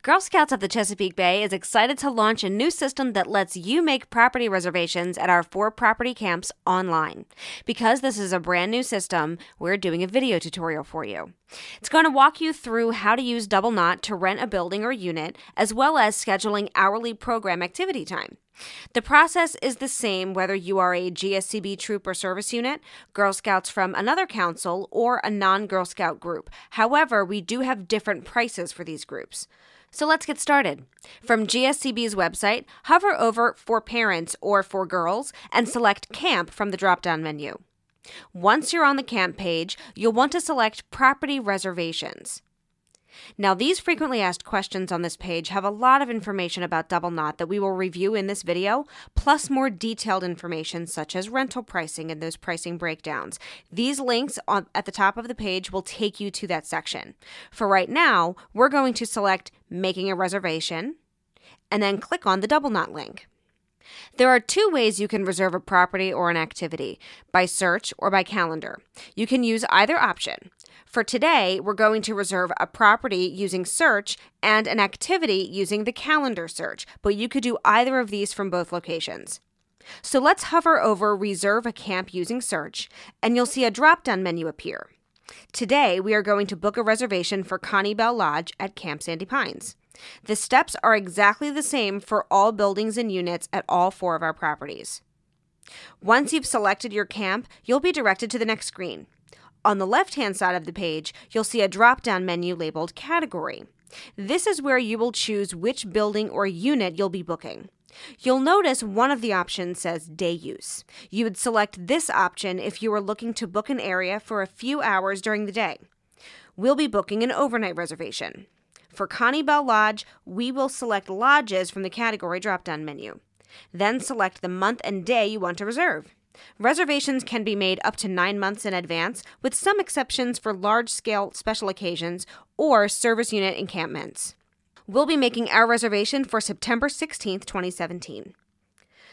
Girl Scouts of the Chesapeake Bay is excited to launch a new system that lets you make property reservations at our 4 property camps online. Because this is a brand new system, we're doing a video tutorial for you. It's going to walk you through how to use Doubleknot to rent a building or unit, as well as scheduling hourly program activity time. The process is the same whether you are a GSCB troop or service unit, Girl Scouts from another council, or a non-Girl Scout group. However, we do have different prices for these groups. So let's get started. From GSCB's website, hover over For Parents or For Girls and select Camp from the drop-down menu. Once you're on the camp page, you'll want to select Property Reservations. Now, these frequently asked questions on this page have a lot of information about Doubleknot that we will review in this video, plus more detailed information such as rental pricing and those pricing breakdowns. These links at the top of the page will take you to that section. For right now, we're going to select Making a Reservation and then click on the Doubleknot link. There are 2 ways you can reserve a property or an activity, by search or by calendar. You can use either option. For today, we're going to reserve a property using search and an activity using the calendar search, but you could do either of these from both locations. So let's hover over Reserve a Camp using search, and you'll see a drop-down menu appear. Today, we are going to book a reservation for Connie Bell Lodge at Camp Sandy Pines. The steps are exactly the same for all buildings and units at all 4 of our properties. Once you've selected your camp, you'll be directed to the next screen. On the left-hand side of the page, you'll see a drop-down menu labeled Category. This is where you will choose which building or unit you'll be booking. You'll notice one of the options says Day Use. You would select this option if you were looking to book an area for a few hours during the day. We'll be booking an overnight reservation. For Connie Bell Lodge, we will select Lodges from the Category drop-down menu. Then select the month and day you want to reserve. Reservations can be made up to 9 months in advance, with some exceptions for large-scale special occasions or service unit encampments. We'll be making our reservation for September 16th, 2017.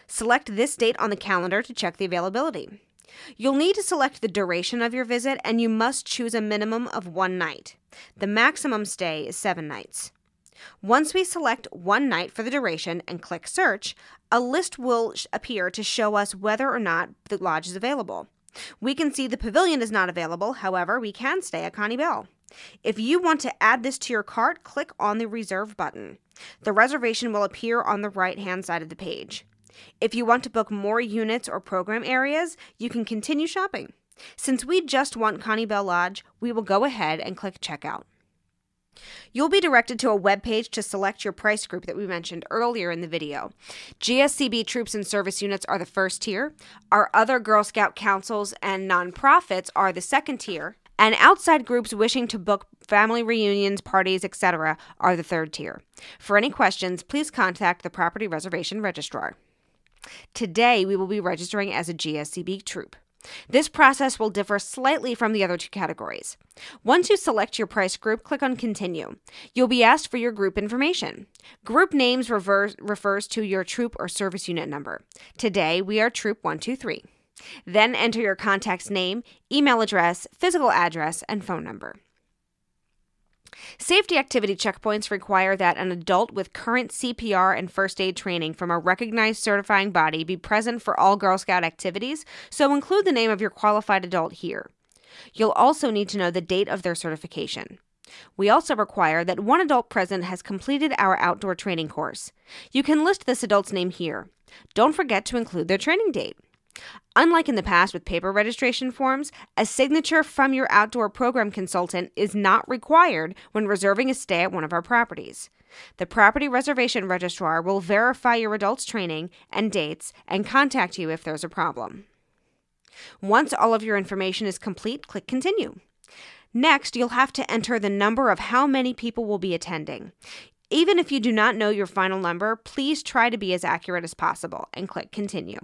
Select this date on the calendar to check the availability. You'll need to select the duration of your visit, and you must choose a minimum of 1 night. The maximum stay is 7 nights. Once we select 1 night for the duration and click Search, a list will appear to show us whether or not the lodge is available. We can see the pavilion is not available, however, we can stay at Connie Bell. If you want to add this to your cart, click on the Reserve button. The reservation will appear on the right-hand side of the page. If you want to book more units or program areas, you can continue shopping. Since we just want Connie Bell Lodge, we will go ahead and click Checkout. You'll be directed to a web page to select your price group that we mentioned earlier in the video. GSCB troops and service units are the first tier. Our other Girl Scout councils and nonprofits are the second tier. And outside groups wishing to book family reunions, parties, etc. are the third tier. For any questions, please contact the Property Reservation Registrar. Today, we will be registering as a GSCB troop. This process will differ slightly from the other 2 categories. Once you select your price group, click on Continue. You'll be asked for your group information. Group names refers to your troop or service unit number. Today, we are Troop 123. Then enter your contact's name, email address, physical address, and phone number. Safety activity checkpoints require that an adult with current CPR and first aid training from a recognized certifying body be present for all Girl Scout activities, so include the name of your qualified adult here. You'll also need to know the date of their certification. We also require that 1 adult present has completed our outdoor training course. You can list this adult's name here. Don't forget to include their training date. Unlike in the past with paper registration forms, a signature from your outdoor program consultant is not required when reserving a stay at one of our properties. The Property Reservation Registrar will verify your adult's training and dates and contact you if there's a problem. Once all of your information is complete, click Continue. Next, you'll have to enter the number of how many people will be attending. Even if you do not know your final number, please try to be as accurate as possible and click Continue.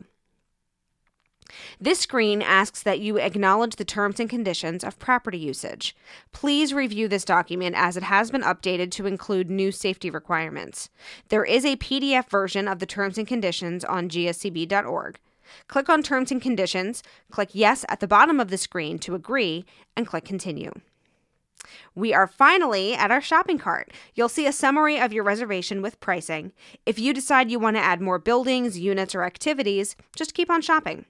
This screen asks that you acknowledge the terms and conditions of property usage. Please review this document as it has been updated to include new safety requirements. There is a PDF version of the terms and conditions on gscb.org. Click on Terms and Conditions, click Yes at the bottom of the screen to agree, and click Continue. We are finally at our shopping cart. You'll see a summary of your reservation with pricing. If you decide you want to add more buildings, units, or activities, just keep on shopping.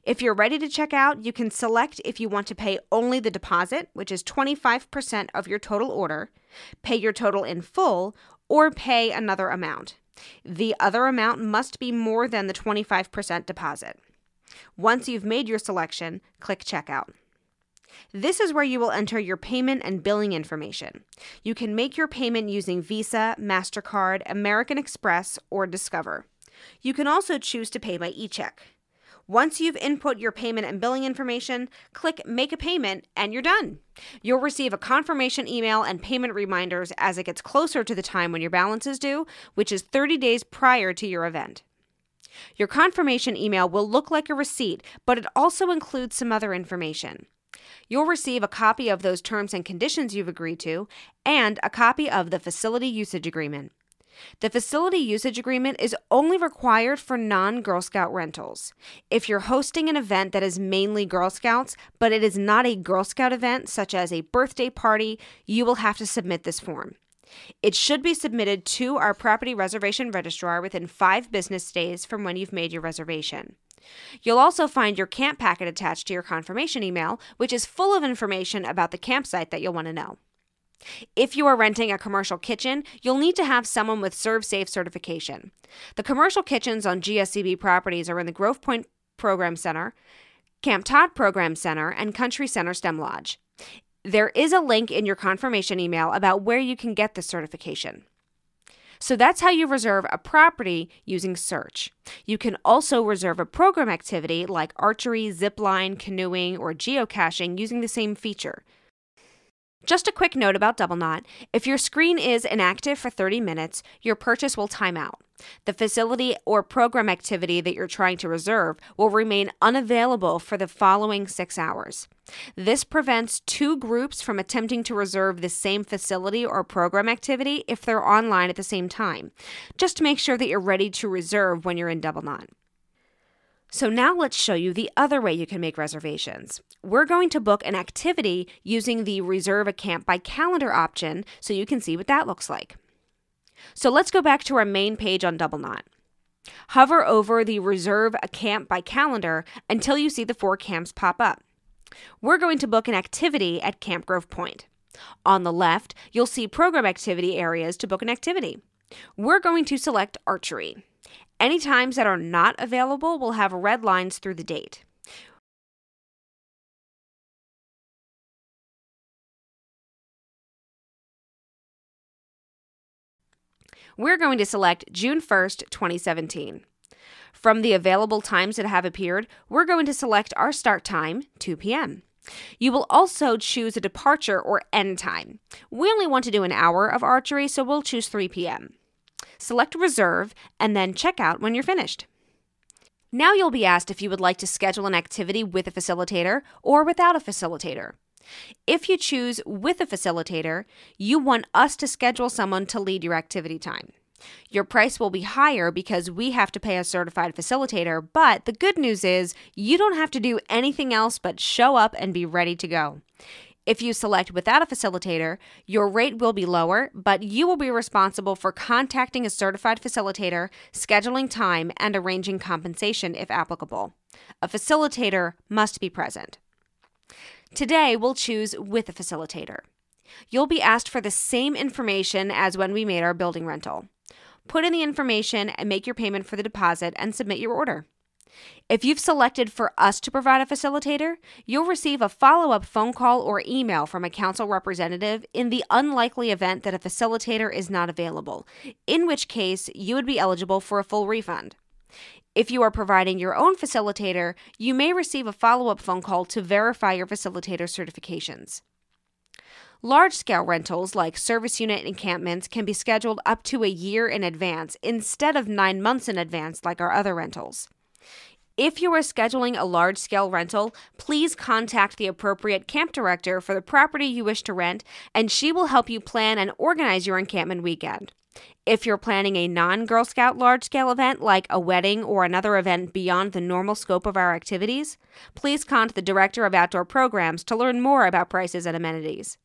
If you're ready to check out, you can select if you want to pay only the deposit, which is 25% of your total order, pay your total in full, or pay another amount. The other amount must be more than the 25% deposit. Once you've made your selection, click Checkout. This is where you will enter your payment and billing information. You can make your payment using Visa, MasterCard, American Express, or Discover. You can also choose to pay by e-check. Once you've input your payment and billing information, click Make a Payment and you're done. You'll receive a confirmation email and payment reminders as it gets closer to the time when your balance is due, which is 30 days prior to your event. Your confirmation email will look like a receipt, but it also includes some other information. You'll receive a copy of those terms and conditions you've agreed to and a copy of the facility usage agreement. The facility usage agreement is only required for non-Girl Scout rentals. If you're hosting an event that is mainly Girl Scouts, but it is not a Girl Scout event, such as a birthday party, you will have to submit this form. It should be submitted to our property reservation registrar within 5 business days from when you've made your reservation. You'll also find your camp packet attached to your confirmation email, which is full of information about the campsite that you'll want to know. If you are renting a commercial kitchen, you'll need to have someone with ServSafe certification. The commercial kitchens on GSCB properties are in the Grove Point Program Center, Camp Todd Program Center, and Country Center STEM Lodge. There is a link in your confirmation email about where you can get this certification. So that's how you reserve a property using search. You can also reserve a program activity like archery, zipline, canoeing, or geocaching using the same feature. Just a quick note about Doubleknot. If your screen is inactive for 30 minutes, your purchase will time out. The facility or program activity that you're trying to reserve will remain unavailable for the following 6 hours. This prevents 2 groups from attempting to reserve the same facility or program activity if they're online at the same time. Just make sure that you're ready to reserve when you're in Doubleknot. So now let's show you the other way you can make reservations. We're going to book an activity using the Reserve a Camp by Calendar option so you can see what that looks like. So let's go back to our main page on Doubleknot. Hover over the Reserve a Camp by Calendar until you see the 4 camps pop up. We're going to book an activity at Camp Grove Point. On the left, you'll see program activity areas to book an activity. We're going to select archery. Any times that are not available will have red lines through the date. We're going to select June 1st, 2017. From the available times that have appeared, we're going to select our start time, 2 p.m. You will also choose a departure or end time. We only want to do an hour of archery, so we'll choose 3 p.m. Select Reserve, and then check out when you're finished. Now you'll be asked if you would like to schedule an activity with a facilitator or without a facilitator. If you choose with a facilitator, you want us to schedule someone to lead your activity time. Your price will be higher because we have to pay a certified facilitator, but the good news is you don't have to do anything else but show up and be ready to go. If you select without a facilitator, your rate will be lower, but you will be responsible for contacting a certified facilitator, scheduling time, and arranging compensation if applicable. A facilitator must be present. Today, we'll choose with a facilitator. You'll be asked for the same information as when we made our building rental. Put in the information and make your payment for the deposit and submit your order. If you've selected for us to provide a facilitator, you'll receive a follow-up phone call or email from a council representative in the unlikely event that a facilitator is not available, in which case you would be eligible for a full refund. If you are providing your own facilitator, you may receive a follow-up phone call to verify your facilitator certifications. Large-scale rentals like service unit encampments can be scheduled up to a year in advance instead of 9 months in advance like our other rentals. If you are scheduling a large-scale rental, please contact the appropriate camp director for the property you wish to rent, and she will help you plan and organize your encampment weekend. If you're planning a non-Girl Scout large-scale event like a wedding or another event beyond the normal scope of our activities, please contact the Director of Outdoor Programs to learn more about prices and amenities.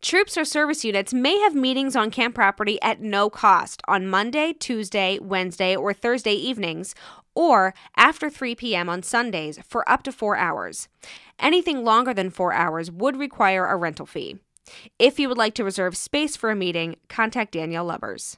Troops or service units may have meetings on camp property at no cost on Monday, Tuesday, Wednesday, or Thursday evenings, or after 3 p.m. on Sundays for up to 4 hours. Anything longer than 4 hours would require a rental fee. If you would like to reserve space for a meeting, contact Danielle Lubbers.